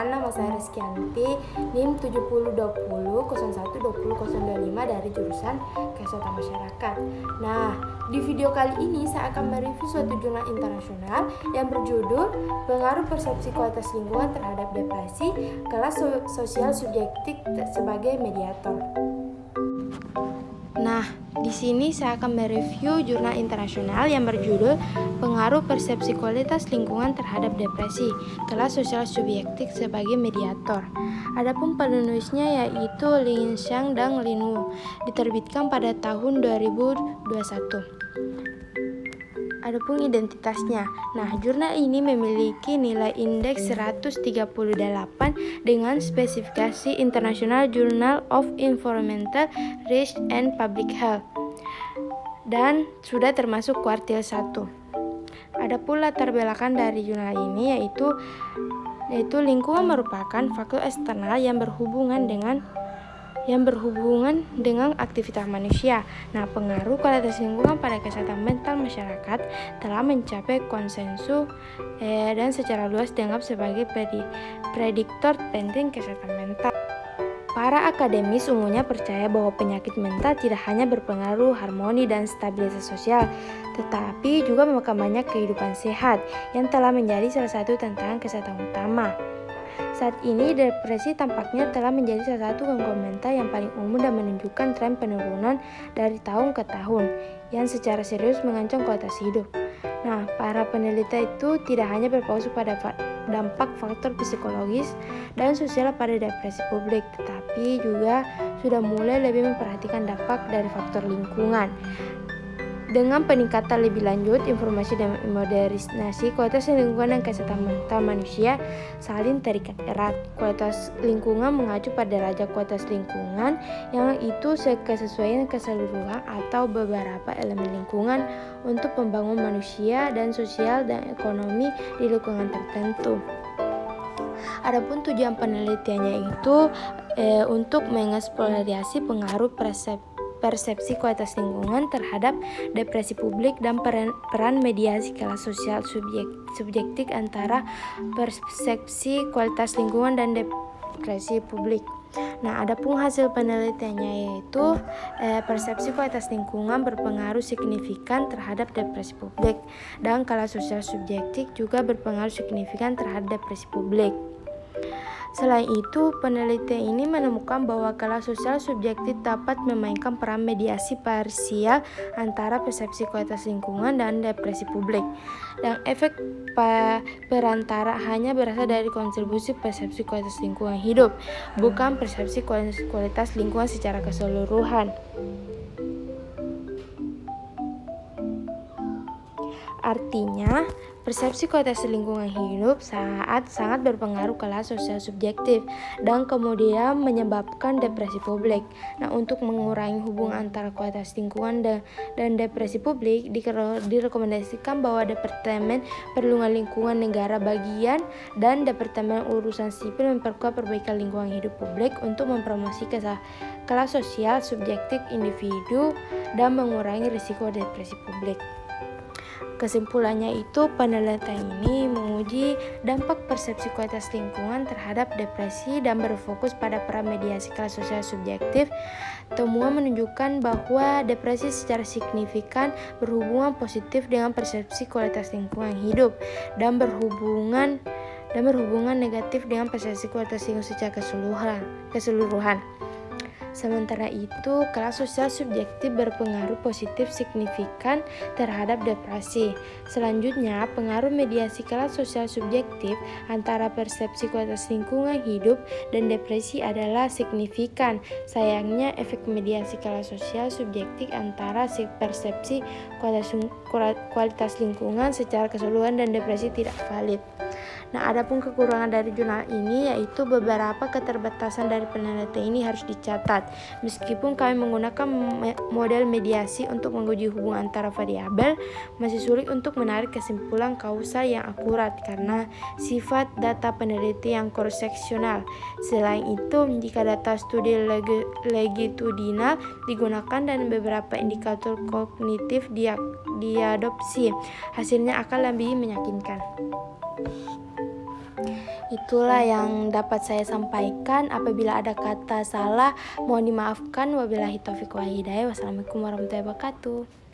Perkenalkan, nama saya Rizkyanti, NIM 7020012025 dari jurusan Kesehatan Masyarakat. Nah, di video kali ini saya akan mereview suatu jurnal internasional yang berjudul Pengaruh Persepsi Kualitas Lingkungan Terhadap Depresi, Kelas Sosial Subjektif sebagai Mediator. Nah, di sini saya akan mereview jurnal internasional yang berjudul Pengaruh Persepsi Kualitas Lingkungan Terhadap Depresi, Kelas Sosial Subjektif sebagai Mediator. Adapun penulisnya yaitu Lin Xiang dan Lin Wu, diterbitkan pada tahun 2021. Adapun identitasnya. Nah, jurnal ini memiliki nilai indeks 138 dengan spesifikasi International Journal of Environmental Research and Public Health dan sudah termasuk kuartil 1. Adapun latar belakang dari jurnal ini yaitu lingkungan merupakan faktor eksternal yang berhubungan dengan aktivitas manusia. Nah, pengaruh kualitas lingkungan pada kesehatan mental masyarakat telah mencapai konsensus dan secara luas dianggap sebagai prediktor penting kesehatan mental. Para akademis umumnya percaya bahwa penyakit mental tidak hanya berpengaruh harmoni dan stabilitas sosial, tetapi juga memperbanyak kehidupan sehat yang telah menjadi salah satu tantangan kesehatan utama. Saat ini, depresi tampaknya telah menjadi salah satu gangguan mental yang paling umum dan menunjukkan tren penurunan dari tahun ke tahun yang secara serius mengancam kualitas hidup. Nah, para peneliti itu tidak hanya berfokus pada dampak faktor psikologis dan sosial pada depresi publik, tetapi juga sudah mulai lebih memperhatikan dampak dari faktor lingkungan. Dengan peningkatan lebih lanjut, informasi dan modernisasi, kualitas lingkungan dan kesehatan mental manusia saling terikat erat. Kualitas lingkungan mengacu pada derajat kualitas lingkungan yang itu kesesuaian keseluruhan atau beberapa elemen lingkungan untuk membangun manusia dan sosial dan ekonomi di lingkungan tertentu. Adapun tujuan penelitiannya itu untuk mengeksplorasi pengaruh persepsi kualitas lingkungan terhadap depresi publik dan peran mediasi kelas sosial subjektif antara persepsi kualitas lingkungan dan depresi publik. Nah, adapun hasil penelitiannya yaitu persepsi kualitas lingkungan berpengaruh signifikan terhadap depresi publik dan kelas sosial subjektif juga berpengaruh signifikan terhadap depresi publik. Selain itu, penelitian ini menemukan bahwa kelas sosial subjektif dapat memainkan peran mediasi parsial antara persepsi kualitas lingkungan dan depresi publik. Dan efek perantara hanya berasal dari kontribusi persepsi kualitas lingkungan hidup, bukan persepsi kualitas lingkungan secara keseluruhan. Artinya, persepsi kualitas lingkungan hidup sangat berpengaruh kelas sosial subjektif dan kemudian menyebabkan depresi publik. Nah, untuk mengurangi hubungan antara kualitas lingkungan dan depresi publik, direkomendasikan bahwa Departemen Perlindungan Lingkungan Negara Bagian dan Departemen Urusan Sipil memperkuat perbaikan lingkungan hidup publik untuk mempromosi kelas sosial subjektif individu dan mengurangi risiko depresi publik. Kesimpulannya itu, penelitian ini menguji dampak persepsi kualitas lingkungan terhadap depresi dan berfokus pada peran mediasi kelas sosial subjektif. Temuan menunjukkan bahwa depresi secara signifikan berhubungan positif dengan persepsi kualitas lingkungan hidup dan berhubungan negatif dengan persepsi kualitas lingkungan secara keseluruhan. Sementara itu, kelas sosial subjektif berpengaruh positif signifikan terhadap depresi. Selanjutnya, pengaruh mediasi kelas sosial subjektif antara persepsi kualitas lingkungan hidup dan depresi adalah signifikan. Sayangnya, efek mediasi kelas sosial subjektif antara persepsi kualitas lingkungan secara keseluruhan dan depresi tidak valid. Nah, adapun kekurangan dari jurnal ini yaitu beberapa keterbatasan dari penelitian ini harus dicatat. Meskipun kami menggunakan model mediasi untuk menguji hubungan antara variabel, masih sulit untuk menarik kesimpulan kausal yang akurat karena sifat data peneliti yang cross-seksional. Selain itu, jika data studi longitudinal digunakan dan beberapa indikator kognitif diadopsi, hasilnya akan lebih meyakinkan. Itulah yang dapat saya sampaikan. Apabila ada kata salah, mohon dimaafkan. Wabillahi taufiq wal hidayah. Wassalamualaikum warahmatullahi wabarakatuh.